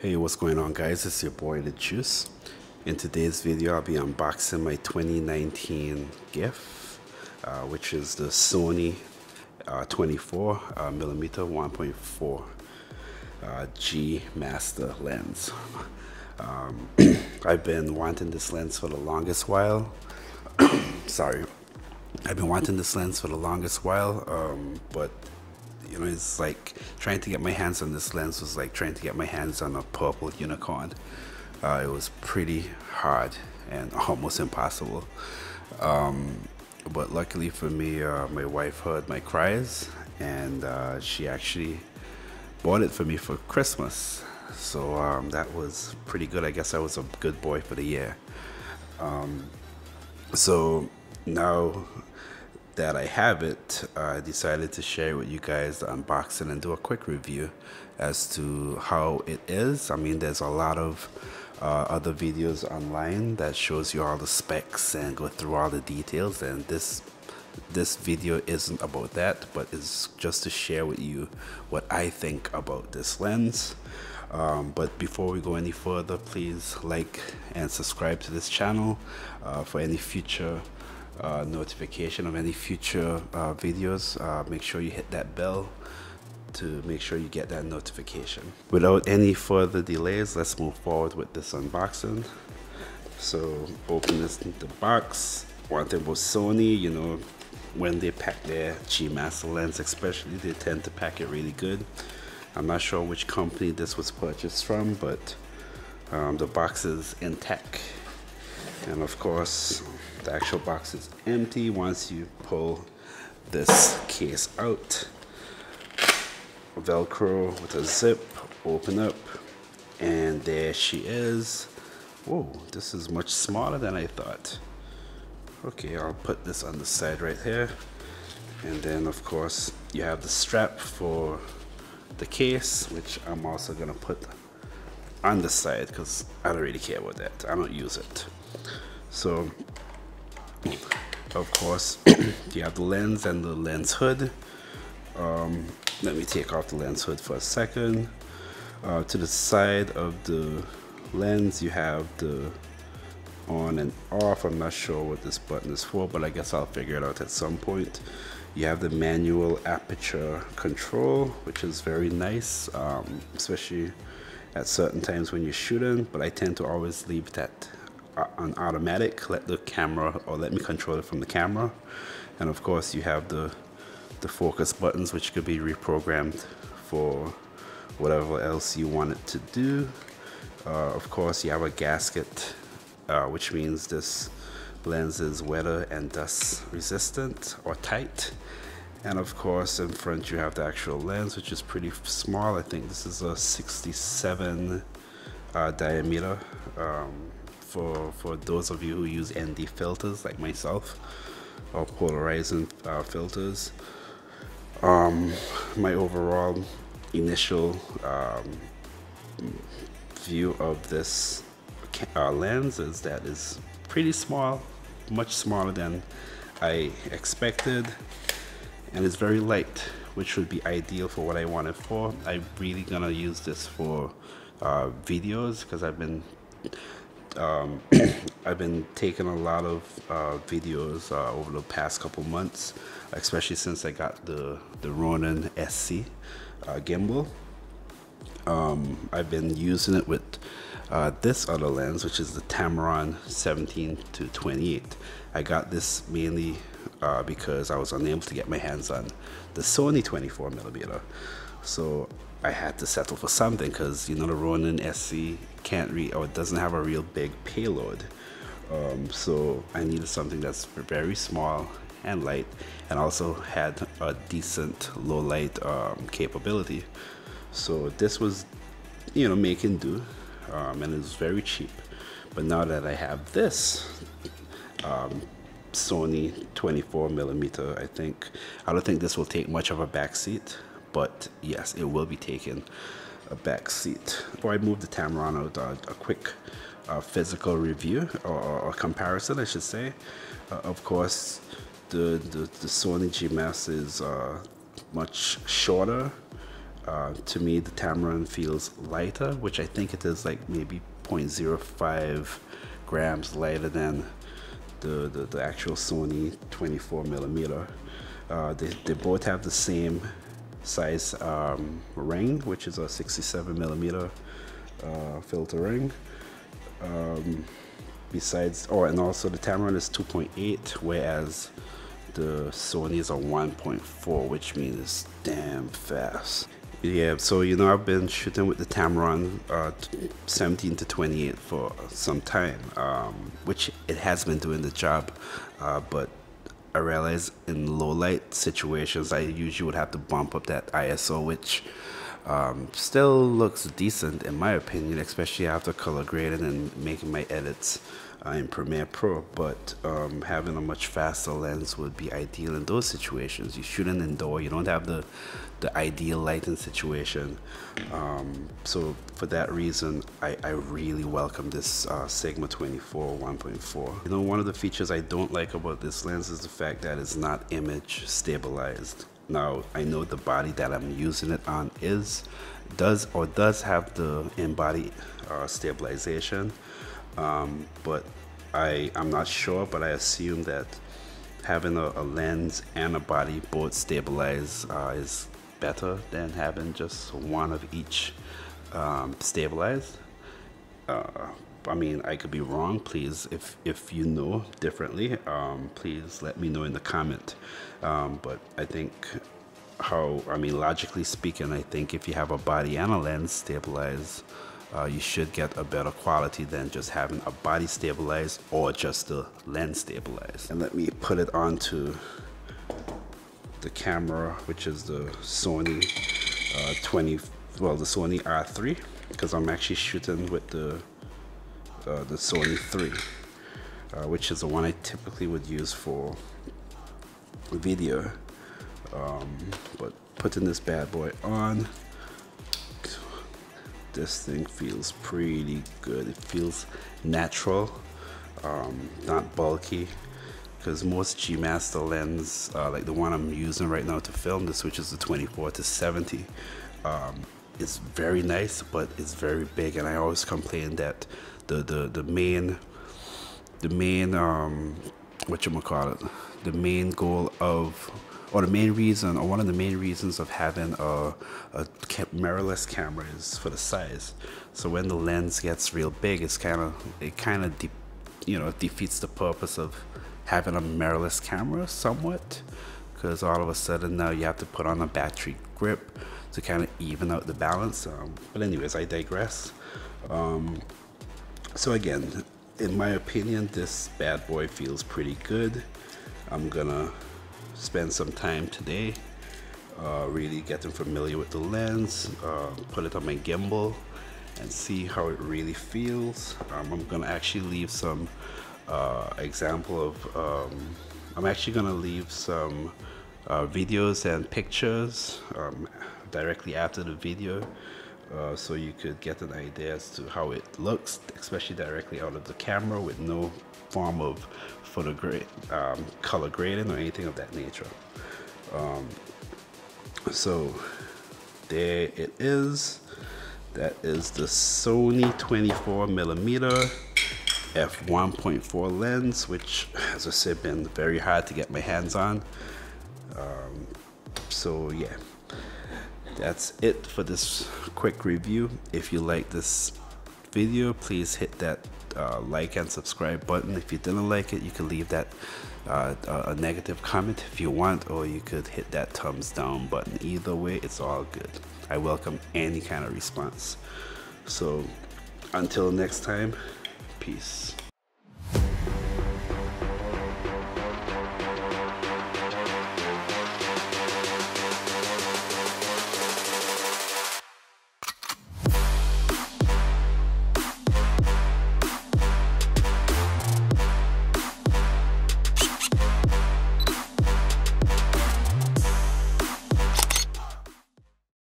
Hey, what's going on, guys? It's your boy the Juice. In today's video I'll be unboxing my 2019 gift, which is the Sony 24mm 1.4 G Master lens. I've been wanting this lens for the longest while. Sorry, I've been wanting this lens for the longest while, but you know, it's like trying to get my hands on this lens was like trying to get my hands on a purple unicorn. It was pretty hard and almost impossible. But luckily for me, my wife heard my cries and she actually bought it for me for Christmas. So that was pretty good. I guess I was a good boy for the year. So now that I have it, I decided to share with you guys the unboxing and do a quick review as to how it is. I mean, there's a lot of other videos online that shows you all the specs and go through all the details, and this video isn't about that, but it's just to share with you what I think about this lens. But before we go any further, please like and subscribe to this channel for any future notification of any future videos. Make sure you hit that bell to make sure you get that notification. Without any further delays, let's move forward with this unboxing. So open this in the box. One thing about Sony, you know, when they pack their G Master lens especially, they tend to pack it really good. I'm not sure which company this was purchased from, but the box is intact, and of course the actual box is empty once you pull this case out. Velcro with a zip, open up, and there she is. Whoa, this is much smaller than I thought. Okay, I'll put this on the side right here, and then of course you have the strap for the case, which I'm also gonna put on the side because I don't really care about that. I don't use it. So of course you have the lens and the lens hood. Let me take off the lens hood for a second. To the side of the lens you have the on and off. I'm not sure what this button is for, but I guess I'll figure it out at some point. You have the manual aperture control, which is very nice, especially at certain times when you're shooting, but I tend to always leave that on automatic, let the camera, or let me control it from the camera. And of course you have the focus buttons, which could be reprogrammed for whatever else you want it to do. Of course you have a gasket, which means this lens is weather and dust resistant or tight. And of course in front you have the actual lens, which is pretty small. I think this is a 67 diameter. For those of you who use ND filters like myself, or polarizing filters. My overall initial view of this lens is that it's pretty small, much smaller than I expected, and it's very light, which would be ideal for what I want it for. I'm really gonna use this for videos because I've been taking a lot of videos over the past couple months, especially since I got the Ronin SC gimbal. I've been using it with this other lens, which is the Tamron 17-28. I got this mainly because I was unable to get my hands on the Sony 24mm. So I had to settle for something because, you know, the Ronin SC can't read, or it doesn't have a real big payload. So I needed something that's very small and light, and also had a decent low light capability. So this was, you know, making do, and it was very cheap. But now that I have this Sony 24mm, I don't think this will take much of a backseat, but yes, it will be taking a back seat. Before I move the Tamron out, a quick physical review, or comparison I should say. Of course the Sony G Master is much shorter, To me, the Tamron feels lighter, which I think it is like maybe 0.05 grams lighter than the actual Sony 24mm. They both have the same size ring, which is a 67mm filter ring. And also the Tamron is 2.8, whereas the Sony is a 1.4, which means damn fast. Yeah, so you know, I've been shooting with the Tamron 17 to 28 for some time, which it has been doing the job, but I realize in low light situations I usually would have to bump up that ISO, which still looks decent in my opinion, especially after color grading and making my edits in Premiere Pro. But having a much faster lens would be ideal in those situations. You shooting indoor, you don't have the ideal lighting situation. So for that reason, I really welcome this Sigma 24 1.4. You know, one of the features I don't like about this lens is the fact that it's not image stabilized. Now, I know the body that I'm using it on does have the in-body stabilization, but I'm not sure, but I assume that having a lens and a body both stabilized is better than having just one of each stabilized. I mean, I could be wrong. Please, if you know differently, please let me know in the comment. But I think logically speaking, I think if you have a body and a lens stabilized, you should get a better quality than just having a body stabilized or just the lens stabilized. And let me put it onto the camera, which is the Sony the Sony R3, because I'm actually shooting with the Sony 3, which is the one I typically would use for video. But putting this bad boy on, this thing feels pretty good. It feels natural, not bulky, because most G Master lens, like the one I'm using right now to film this, which is the 24 to 70, is very nice, but it's very big, and I always complain that the main goal of, or the main reason, or one of the main reasons of having a mirrorless camera is for the size. So when the lens gets real big, it kind of defeats the purpose of having a mirrorless camera somewhat, because all of a sudden now you have to put on a battery grip to kind of even out the balance. But anyways, I digress. So again, in my opinion, this bad boy feels pretty good. I'm gonna spend some time today really getting familiar with the lens, put it on my gimbal and see how it really feels. I'm gonna actually leave some example of I'm actually gonna leave some videos and pictures directly after the video, so you could get an idea as to how it looks, especially directly out of the camera with no form of color grading or anything of that nature. So there it is. That is the Sony 24mm f1.4 lens, which, as I said, been very hard to get my hands on. So yeah, that's it for this quick review. If you like this video, please hit that like and subscribe button. If you didn't like it, you can leave that a negative comment if you want, or you could hit that thumbs down button. Either way, it's all good. I welcome any kind of response. So until next time, peace.